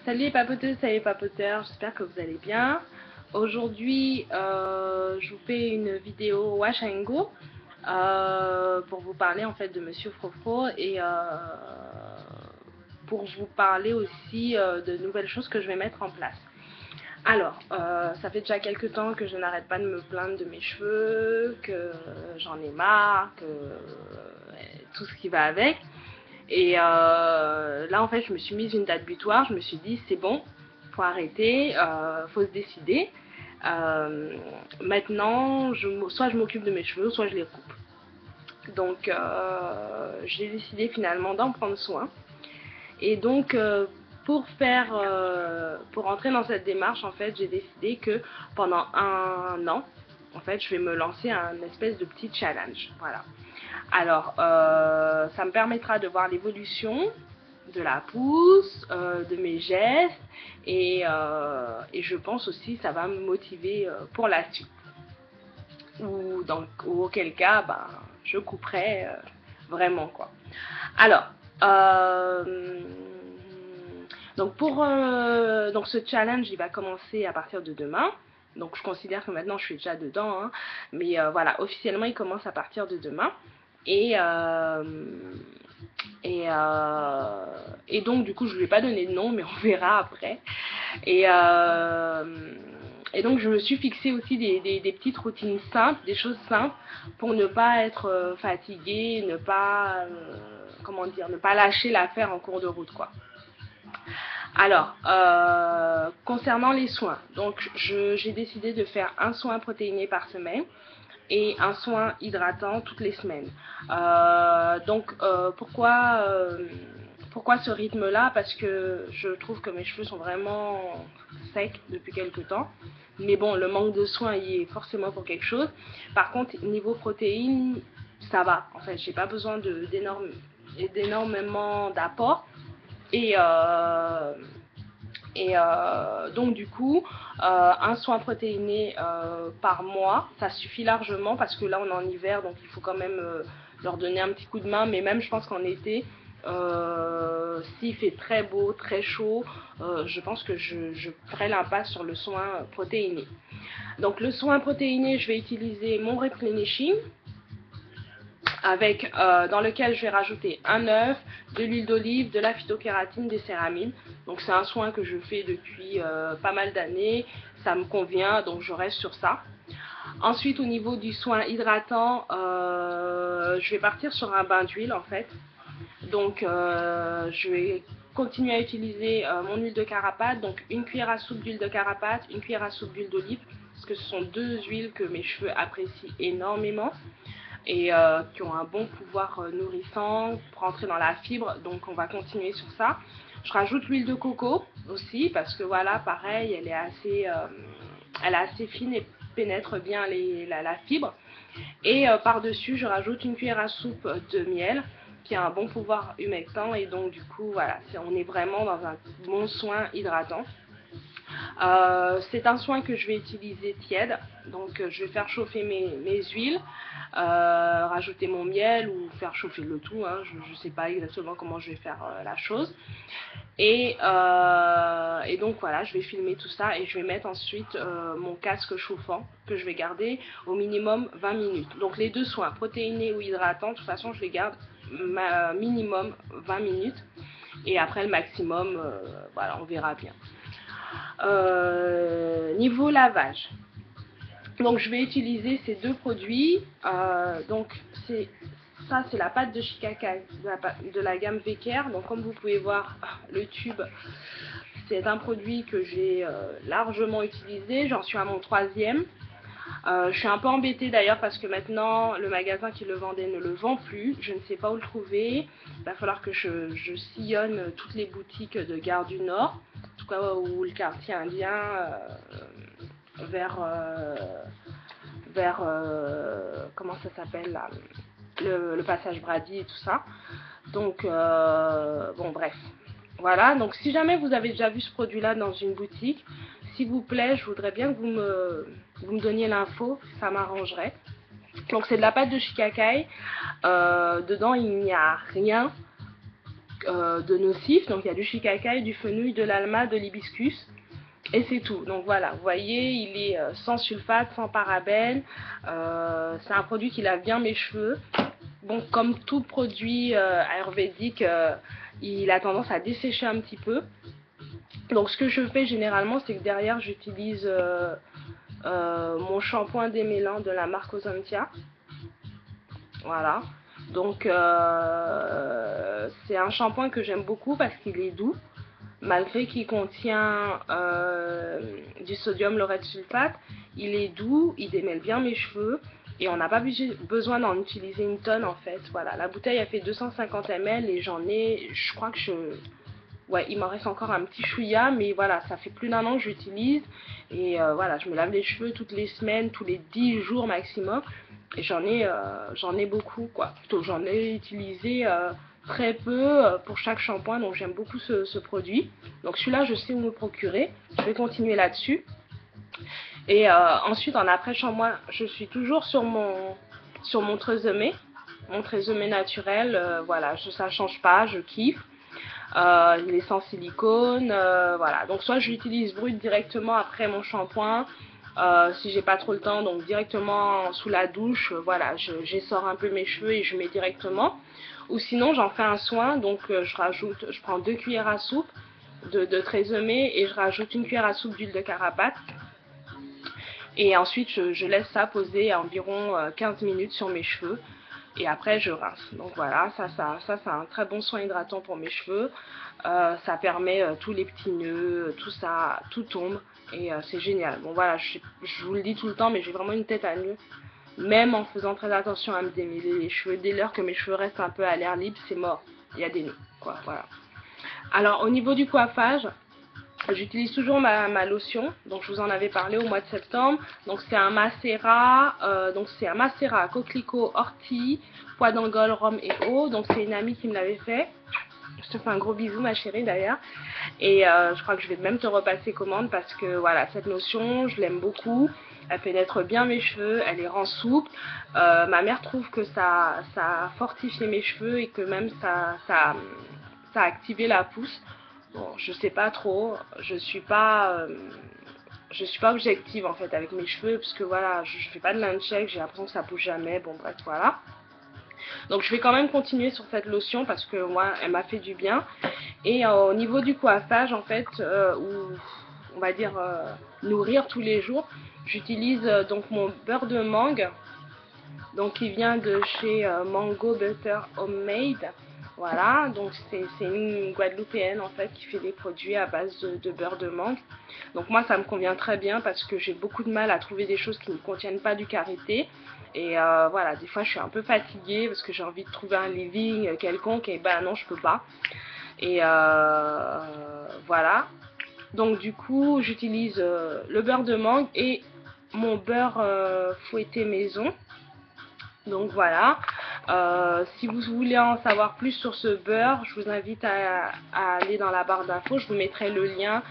Salut les papoteuses, salut les papoteurs, j'espère que vous allez bien. Aujourd'hui, je vous fais une vidéo Wash and Go pour vous parler en fait de Monsieur Frofro et pour vous parler aussi de nouvelles choses que je vais mettre en place. Alors, ça fait déjà quelques temps que je n'arrête pas de me plaindre de mes cheveux, que j'en ai marre, que tout ce qui va avec. Et là, en fait, je me suis mise une date butoir. Je me suis dit, c'est bon, faut arrêter, faut se décider. Maintenant, soit je m'occupe de mes cheveux, soit je les coupe. Donc, j'ai décidé finalement d'en prendre soin. Et donc, pour entrer dans cette démarche, en fait, j'ai décidé que pendant un an, en fait, je vais me lancer un espèce de petit challenge. Voilà. Alors, ça me permettra de voir l'évolution de la pousse, de mes gestes, et je pense aussi que ça va me motiver pour la suite. Ou auquel cas, ben, je couperai vraiment quoi. Alors, donc ce challenge, il va commencer à partir de demain. Donc je considère que maintenant je suis déjà dedans, hein. Mais voilà, officiellement il commence à partir de demain. Et, euh, et donc du coup je ne lui ai pas donné de nom, mais on verra après. Et, euh, et donc je me suis fixé aussi des petites routines simples, des choses simples pour ne pas être fatiguée, ne pas, comment dire, ne pas lâcher l'affaire en cours de route quoi. Alors, concernant les soins, donc j'ai décidé de faire un soin protéiné par semaine et un soin hydratant toutes les semaines. Pourquoi ce rythme-là? Parce que je trouve que mes cheveux sont vraiment secs depuis quelques temps. Mais bon, le manque de soins y est forcément pour quelque chose. Par contre, niveau protéines, ça va. En fait, j'ai pas besoin d'énormément d'apports. Et, donc du coup, un soin protéiné par mois, ça suffit largement parce que là on est en hiver, donc il faut quand même leur donner un petit coup de main. Mais même je pense qu'en été, s'il fait très beau, très chaud, je pense que je ferai l'impasse sur le soin protéiné. Donc le soin protéiné, je vais utiliser mon replenishing, dans lequel je vais rajouter un œuf, de l'huile d'olive, de la phytokératine, des céramines. Donc c'est un soin que je fais depuis pas mal d'années, ça me convient, donc je reste sur ça. Ensuite, au niveau du soin hydratant, je vais partir sur un bain d'huile en fait. Donc je vais continuer à utiliser mon huile de carapate, donc une cuillère à soupe d'huile de carapate, une cuillère à soupe d'huile d'olive, parce que ce sont deux huiles que mes cheveux apprécient énormément et qui ont un bon pouvoir nourrissant pour entrer dans la fibre, donc on va continuer sur ça. Je rajoute l'huile de coco aussi parce que voilà, pareil, elle est assez fine et pénètre bien la fibre. Et par-dessus, je rajoute une cuillère à soupe de miel qui a un bon pouvoir humectant et donc du coup voilà, on est vraiment dans un bon soin hydratant. C'est un soin que je vais utiliser tiède, donc je vais faire chauffer mes huiles, rajouter mon miel ou faire chauffer le tout, hein, je ne sais pas exactement comment je vais faire la chose. Et donc voilà, je vais filmer tout ça et je vais mettre ensuite mon casque chauffant que je vais garder au minimum 20 minutes. Donc les deux soins, protéinés ou hydratants, de toute façon je les garde minimum 20 minutes et après le maximum, voilà, on verra bien. Niveau lavage, donc je vais utiliser ces deux produits. Donc ça c'est la pâte de Shikakai de la gamme Vecker. Donc comme vous pouvez voir, le tube, c'est un produit que j'ai largement utilisé. J'en suis à mon troisième. Je suis un peu embêtée d'ailleurs parce que maintenant le magasin qui le vendait ne le vend plus. Je ne sais pas où le trouver. Il va falloir que je sillonne toutes les boutiques de Gare du Nord, en tout cas ou le quartier indien, vers comment ça s'appelle là, le passage Brady et tout ça. Donc bon bref, voilà. Donc si jamais vous avez déjà vu ce produit là dans une boutique, s'il vous plaît, je voudrais bien que vous me donniez l'info, ça m'arrangerait. Donc c'est de la pâte de Shikakai, dedans il n'y a rien de nocifs. Donc il y a du shikakai, du fenouil, de l'alma, de l'hibiscus. Et c'est tout. Donc voilà, vous voyez, il est sans sulfate, sans parabènes. C'est un produit qui lave bien mes cheveux. Bon, comme tout produit ayurvédique, il a tendance à dessécher un petit peu. Donc ce que je fais généralement, c'est que derrière, j'utilise mon shampoing démêlant de la marque Ozontia. Voilà. Donc c'est un shampoing que j'aime beaucoup parce qu'il est doux. Malgré qu'il contient du sodium laureth sulfate, il est doux, il démêle bien mes cheveux et on n'a pas besoin d'en utiliser une tonne en fait. Voilà, la bouteille a fait 250 ml et j'en ai, je crois que ouais, il m'en reste encore un petit chouïa, mais voilà, ça fait plus d'1 an que j'utilise et voilà, je me lave les cheveux toutes les semaines, tous les 10 jours maximum et j'en ai beaucoup quoi. Plutôt, j'en ai utilisé très peu pour chaque shampoing, donc j'aime beaucoup ce produit. Donc celui-là, je sais où me procurer. Je vais continuer là-dessus. Et ensuite, en après-shampoing, je suis toujours sur mon Tresemmé. Mon Tresemmé naturel, voilà, ça change pas, je kiffe. Il est sans silicone, voilà. Donc soit je l'utilise brut directement après mon shampoing, si j'ai pas trop le temps, donc directement sous la douche, voilà, j'essore un peu mes cheveux et je mets directement. Ou sinon j'en fais un soin, donc je prends 2 cuillères à soupe de Tresemmé et je rajoute 1 cuillère à soupe d'huile de carapate. Et ensuite je laisse ça poser à environ 15 minutes sur mes cheveux. Et après je rince. Donc voilà, ça c'est un très bon soin hydratant pour mes cheveux. Ça permet tous les petits nœuds, tout ça, tout tombe. Et c'est génial. Bon voilà, je vous le dis tout le temps, mais j'ai vraiment une tête à nœuds. Même en faisant très attention à me démêler les cheveux. Dès lors que mes cheveux restent un peu à l'air libre, c'est mort. Il y a des nœuds, quoi, voilà. Alors au niveau du coiffage, j'utilise toujours ma lotion, donc je vous en avais parlé au mois de septembre. Donc c'est un macérat, coquelicot, ortie, pois d'Angole, rhum et eau. Donc c'est une amie qui me l'avait fait. Je te fais un gros bisou ma chérie d'ailleurs. Et je crois que je vais même te repasser commande parce que voilà, cette lotion, je l'aime beaucoup. Elle pénètre bien mes cheveux, elle les rend souples. Ma mère trouve que ça a fortifié mes cheveux et que même ça a activé la pousse. Bon, je sais pas trop, je suis pas objective en fait avec mes cheveux parce que voilà, je fais pas de line check, j'ai l'impression que ça pousse jamais, bon bref voilà. Donc je vais quand même continuer sur cette lotion parce que moi elle m'a fait du bien. Et au niveau du coiffage en fait, ou on va dire nourrir tous les jours, j'utilise donc mon beurre de mangue, donc qui vient de chez Mango Butter Homemade. Voilà, donc c'est une Guadeloupéenne en fait qui fait des produits à base de beurre de mangue. Donc moi ça me convient très bien parce que j'ai beaucoup de mal à trouver des choses qui ne contiennent pas du karité. Et voilà, des fois je suis un peu fatiguée parce que j'ai envie de trouver un living quelconque et ben non je peux pas. Et voilà, donc du coup j'utilise le beurre de mangue et mon beurre fouetté maison. Donc voilà, si vous voulez en savoir plus sur ce beurre, je vous invite à aller dans la barre d'infos. Je vous mettrai le lien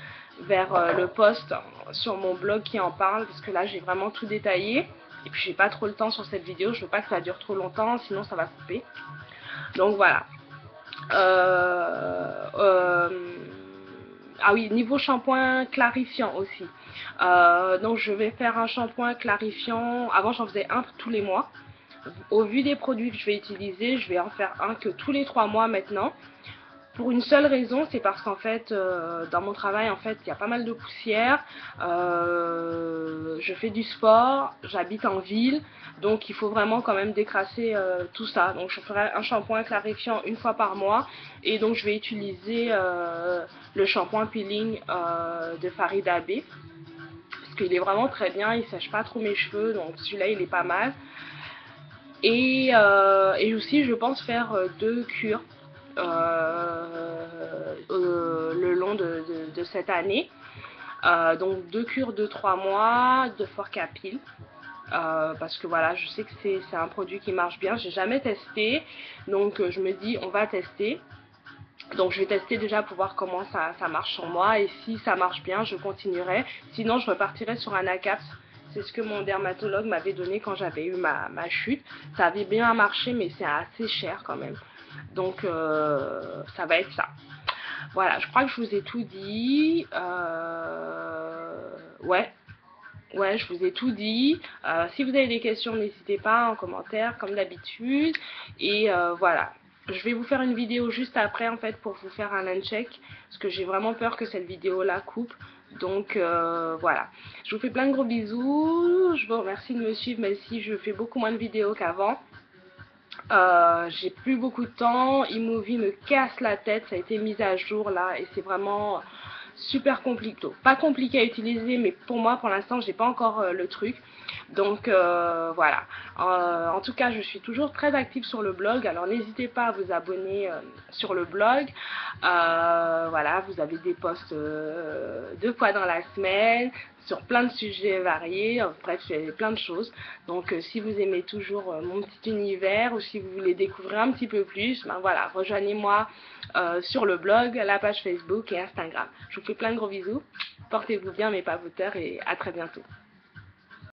vers le post sur mon blog qui en parle, parce que là j'ai vraiment tout détaillé. Et puis j'ai pas trop le temps sur cette vidéo, je veux pas que ça dure trop longtemps, sinon ça va couper. Donc voilà. Ah oui, niveau shampoing clarifiant aussi. Donc je vais faire un shampoing clarifiant. Avant j'en faisais un tous les mois. Au vu des produits que je vais utiliser, je vais en faire un que tous les 3 mois maintenant. Pour une seule raison, c'est parce qu'en fait, dans mon travail, en fait, il y a pas mal de poussière. Je fais du sport, j'habite en ville, donc il faut vraiment quand même décrasser tout ça. Donc je ferai un shampoing clarifiant 1 fois par mois. Et donc je vais utiliser le shampoing peeling de Farida B. Parce qu'il est vraiment très bien, il sèche pas trop mes cheveux, donc celui-là il est pas mal. Et aussi je pense faire 2 cures le long de cette année. Donc 2 cures de 3 mois de Forcapil. Parce que voilà, je sais que c'est un produit qui marche bien. J'ai jamais testé, donc je me dis on va tester. Donc je vais tester déjà pour voir comment ça marche sur moi, et si ça marche bien je continuerai, sinon je repartirai sur un ACAPS. C'est ce que mon dermatologue m'avait donné quand j'avais eu ma chute. Ça avait bien marché mais c'est assez cher quand même. Donc ça va être ça. Voilà, je crois que je vous ai tout dit. Ouais, je vous ai tout dit. Si vous avez des questions, n'hésitez pas en commentaire, comme d'habitude. Et voilà. Je vais vous faire une vidéo juste après, en fait, pour vous faire un uncheck. Parce que j'ai vraiment peur que cette vidéo-là coupe. Donc, voilà. Je vous fais plein de gros bisous. Je vous remercie de me suivre, même si je fais beaucoup moins de vidéos qu'avant. J'ai plus beaucoup de temps, iMovie me casse la tête, ça a été mis à jour là et c'est vraiment super compliqué. Pas compliqué à utiliser, mais pour moi pour l'instant j'ai pas encore le truc. Donc voilà. En tout cas, je suis toujours très active sur le blog, alors n'hésitez pas à vous abonner sur le blog. Voilà, vous avez des posts 2 fois dans la semaine sur plein de sujets variés, bref, plein de choses. Donc si vous aimez toujours mon petit univers ou si vous voulez découvrir un petit peu plus, ben voilà, rejoignez-moi sur le blog, la page Facebook et Instagram. Je vous fais plein de gros bisous, portez-vous bien mes pavoteurs et à très bientôt.